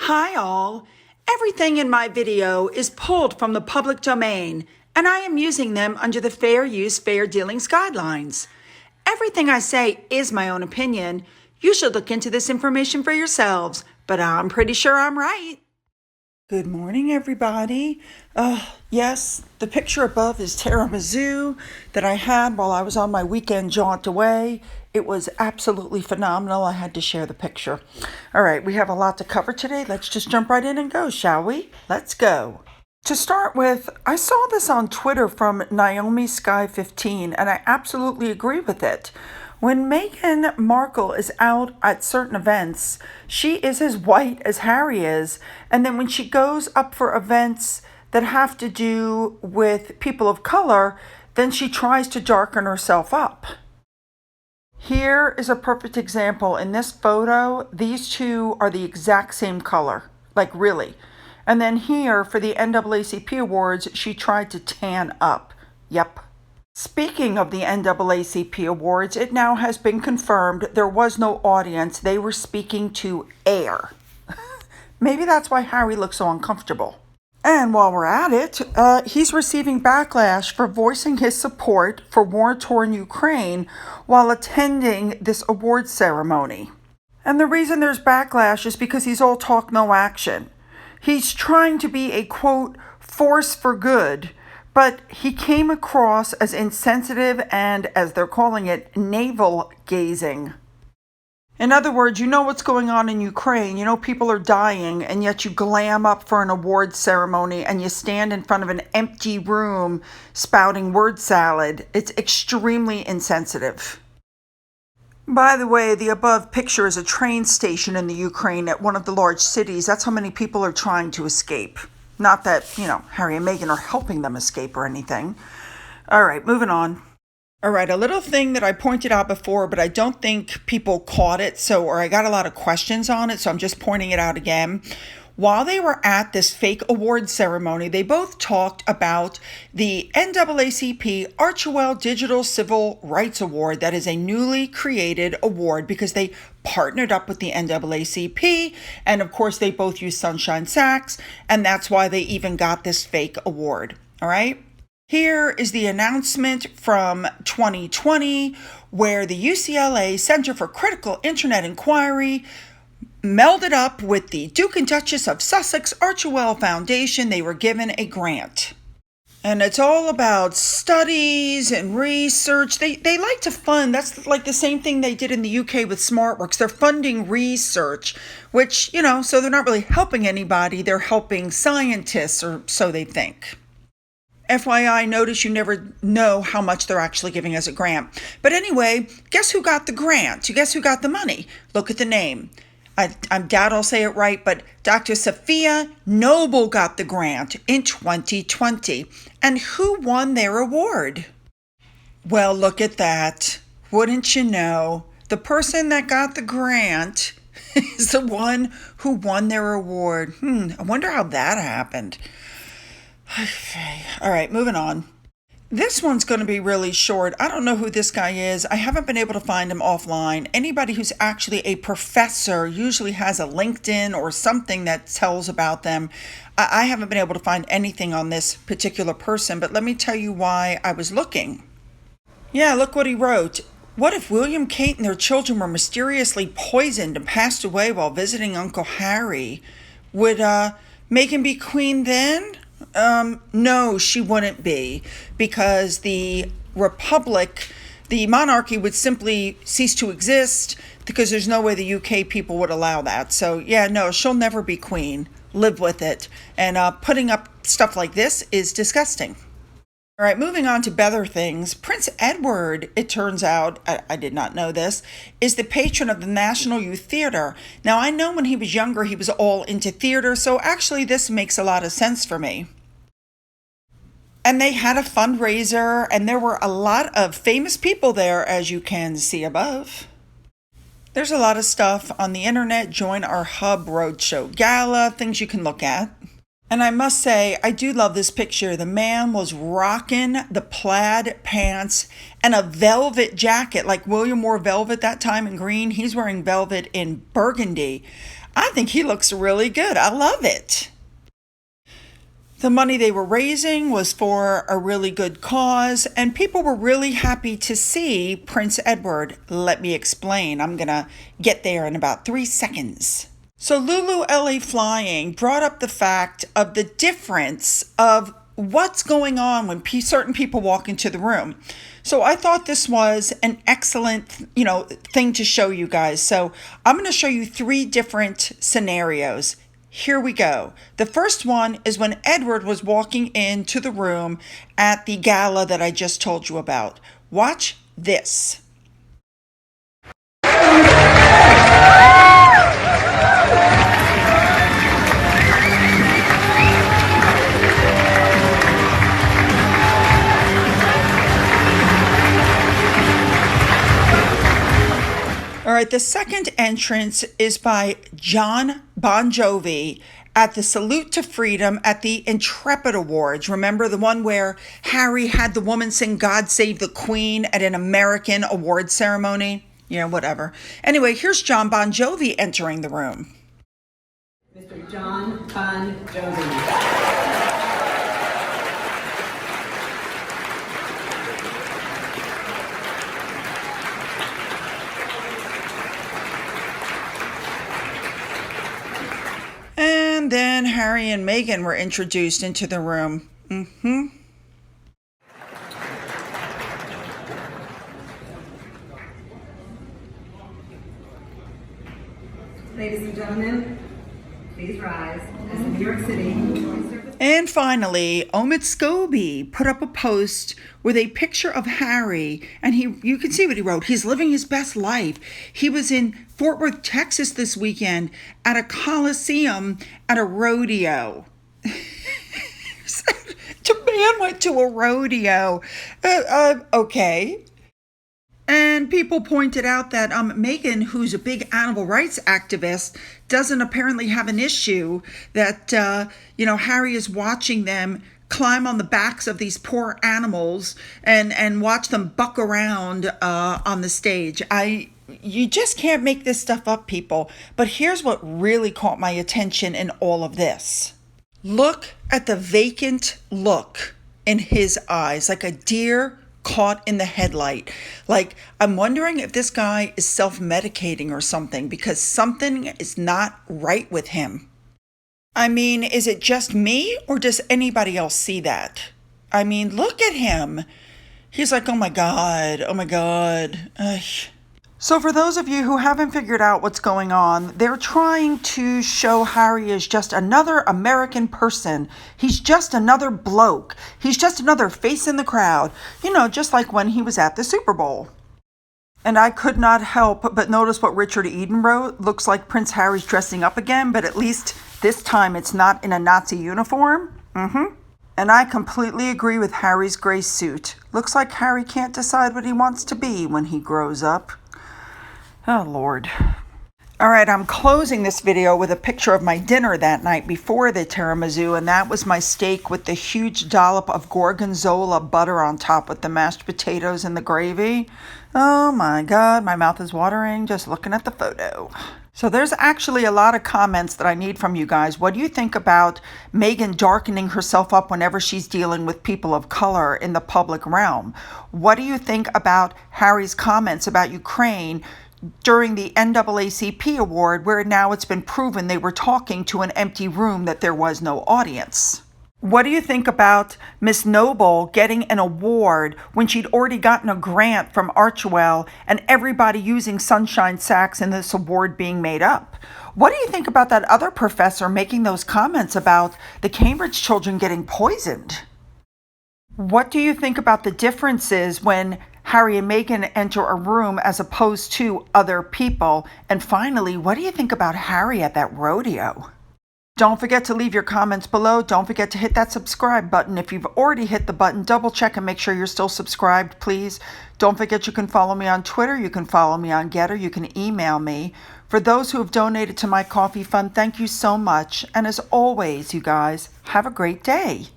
Hi all! Everything in my video is pulled from the public domain, and I am using them under the Fair Use, Fair Dealings guidelines. Everything I say is my own opinion. You should look into this information for yourselves, but I'm pretty sure I'm right. Good morning, everybody. Yes, the picture above is tiramisu that I had while I was on my weekend jaunt away. It was absolutely phenomenal. I had to share the picture. All right, we have a lot to cover today. Let's just jump right in and go, shall we? Let's go. To start with, I saw this on Twitter from Naomi Sky 15, and I absolutely agree with it. When Meghan Markle is out at certain events, she is as white as Harry is. And then when she goes up for events that have to do with people of color, then she tries to darken herself up. Here is a perfect example. In this photo, these two are the exact same color, like really. And then here, for the NAACP awards, she tried to tan up. Yep. Speaking of the NAACP awards, it now has been confirmed there was no audience. They were speaking to air. Maybe that's why Harry looks so uncomfortable. And while we're at it, he's receiving backlash for voicing his support for war-torn Ukraine while attending this awards ceremony. And the reason there's backlash is because he's all talk, no action. He's trying to be a, quote, force for good, but he came across as insensitive and, as they're calling it, navel-gazing. In other words, you know what's going on in Ukraine. You know people are dying, and yet you glam up for an awards ceremony and you stand in front of an empty room spouting word salad. It's extremely insensitive. By the way, the above picture is a train station in the Ukraine at one of the large cities. That's how many people are trying to escape. Not that, Harry and Meghan are helping them escape or anything. All right, moving on. All right, a little thing that I pointed out before, but I don't think people caught it, or I got a lot of questions on it, so I'm just pointing it out again. While they were at this fake award ceremony, they both talked about the NAACP Archewell Digital Civil Rights Award. That is a newly created award because they partnered up with the NAACP, and of course they both use Sunshine Sacks, and that's why they even got this fake award. All right? Here is the announcement from 2020 where the UCLA Center for Critical Internet Inquiry melded up with the Duke and Duchess of Sussex Archewell Foundation. They were given a grant. And it's all about studies and research. They like to fund, that's like the same thing they did in the UK with SmartWorks. They're funding research, which, so they're not really helping anybody. They're helping scientists, or so they think. FYI, notice you never know how much they're actually giving as a grant. But anyway, guess who got the grant? You guess who got the money? Look at the name. I doubt I'll say it right, but Dr. Sophia Noble got the grant in 2020. And who won their award? Well, look at that. Wouldn't you know? The person that got the grant is the one who won their award. I wonder how that happened. Okay. All right, moving on. This one's going to be really short. I don't know who this guy is. I haven't been able to find him offline. Anybody who's actually a professor usually has a LinkedIn or something that tells about them. I haven't been able to find anything on this particular person, but let me tell you why I was looking. Yeah, look what he wrote. What if William, Kate, and their children were mysteriously poisoned and passed away while visiting Uncle Harry? Would Meghan be queen then? No, she wouldn't be, because the republic, the monarchy would simply cease to exist because there's no way the UK people would allow that. So yeah, no, she'll never be queen. Live with it. And putting up stuff like this is disgusting. All right, moving on to better things. Prince Edward, it turns out, I did not know this, is the patron of the National Youth Theatre. Now, I know when he was younger, he was all into theater, so actually this makes a lot of sense for me. And they had a fundraiser, and there were a lot of famous people there, as you can see above. There's a lot of stuff on the internet. Join our Hub Roadshow Gala, things you can look at. And I must say, I do love this picture. The man was rocking the plaid pants and a velvet jacket. Like William wore velvet that time in green. He's wearing velvet in burgundy. I think he looks really good. I love it. The money they were raising was for a really good cause, and people were really happy to see Prince Edward. Let me explain. I'm going to get there in about 3 seconds. So Lulu LA Flying brought up the fact of the difference of what's going on when certain people walk into the room. So I thought this was an excellent, thing to show you guys. So I'm going to show you 3 different scenarios. Here we go. The first one is when Edward was walking into the room at the gala that I just told you about. Watch this. All right, the second entrance is by Jon Bon Jovi at the Salute to Freedom at the Intrepid Awards. Remember the one where Harry had the woman sing God Save the Queen at an American award ceremony? Yeah, whatever. Anyway, here's Jon Bon Jovi entering the room. Mr. Jon Bon Jovi. And then Harry and Meghan were introduced into the room. Ladies and gentlemen, please rise as in New York City. And finally, Omid Scobie put up a post with a picture of Harry, and you can see what he wrote. He's living his best life. He was in Fort Worth, Texas this weekend at a coliseum at a rodeo. Japan went to a rodeo. Okay. And people pointed out that Meghan, who's a big animal rights activist, doesn't apparently have an issue that, Harry is watching them climb on the backs of these poor animals and watch them buck around on the stage. You just can't make this stuff up, people. But here's what really caught my attention in all of this. Look at the vacant look in his eyes, like a deer caught in the headlight. Like, I'm wondering if this guy is self-medicating or something, because something is not right with him. I mean, is it just me, or does anybody else see that? I mean, look at him. He's like, oh my God. Ugh. So for those of you who haven't figured out what's going on, they're trying to show Harry as just another American person. He's just another bloke. He's just another face in the crowd. Just like when he was at the Super Bowl. And I could not help but notice what Richard Eden wrote. Looks like Prince Harry's dressing up again, but at least this time it's not in a Nazi uniform. And I completely agree with Harry's gray suit. Looks like Harry can't decide what he wants to be when he grows up. Oh, Lord. All right, I'm closing this video with a picture of my dinner that night before the tiramisu, and that was my steak with the huge dollop of gorgonzola butter on top with the mashed potatoes and the gravy. Oh my God, my mouth is watering just looking at the photo. So there's actually a lot of comments that I need from you guys. What do you think about Meghan darkening herself up whenever she's dealing with people of color in the public realm? What do you think about Harry's comments about Ukraine during the NAACP award, where now it's been proven they were talking to an empty room, that there was no audience? What do you think about Miss Noble getting an award when she'd already gotten a grant from Archewell and everybody using sunshine sacks and this award being made up? What do you think about that other professor making those comments about the Cambridge children getting poisoned? What do you think about the differences when Harry and Meghan enter a room as opposed to other people? And finally, what do you think about Harry at that rodeo? Don't forget to leave your comments below. Don't forget to hit that subscribe button. If you've already hit the button, double check and make sure you're still subscribed, please. Don't forget you can follow me on Twitter. You can follow me on Getter. You can email me. For those who have donated to my coffee fund, thank you so much. And as always, you guys, have a great day.